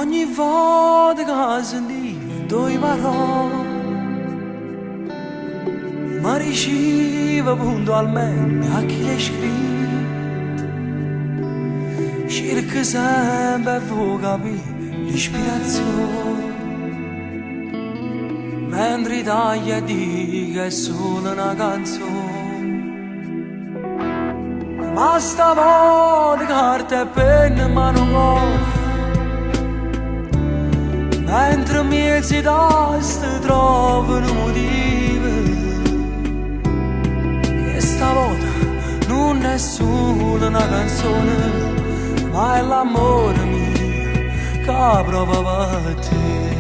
Ogni volta che sento i parole mi ricevo puntualmente a chi le scrive. Cerco sempre di capire l'ispirazione, mentre taglia di che è solo una canzone. Ma stavolta carta e penna ma non vuole, mentre miei tasti trovano motivi, che stavolta non è solo una canzone, ma è l'amore mio che prova per te.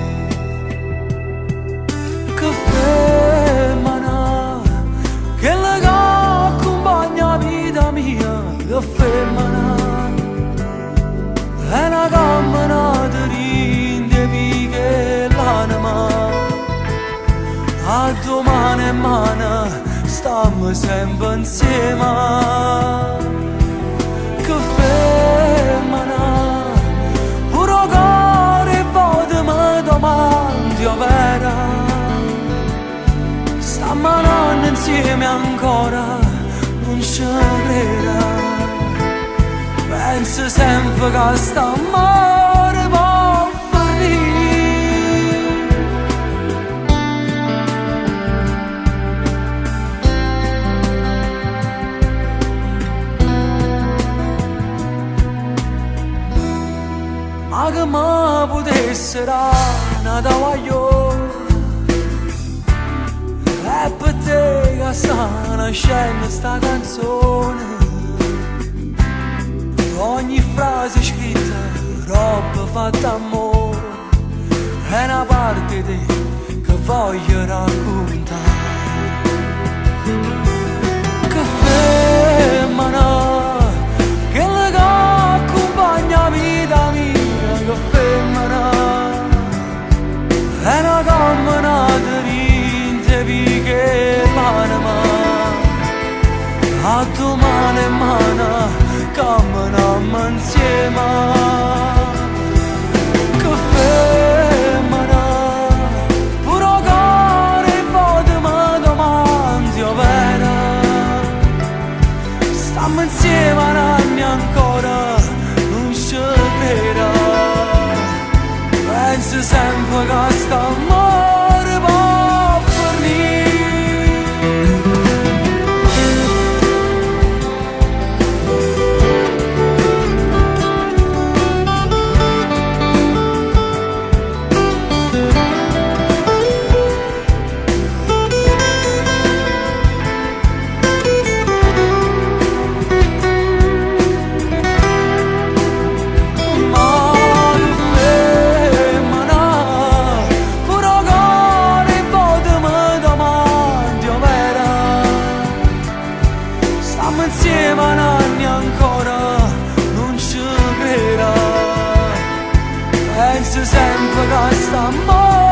Che femmina, che la accompagna la vita mia, che femmina, è una camminata rinde che l'anima, a domani e mano stiamo sempre insieme. Che femmina, pure cuore volte mi domandi vera, stiamo andando insieme ancora, non ci crederà. Penso sempre che st'amore può finire. Ma che mi potesse dare una voglio, è per te che sta nascendo sta canzone. Ogni frase scritta, roba fatta amore, è una parte di te che voglio raccontare. Che femmina, che la accompagna la vita mia, che femmina, è una camminata rinde che l'anima, a domani e mano camminiamo insieme. Che femmina, pure cuore volte mi domandi vera, stiamo insieme anni ancora, non ci crederà. Penso sempre che st'amore può finire. Insieme anni ancora, non ci crederà. Penso sempre che st'amore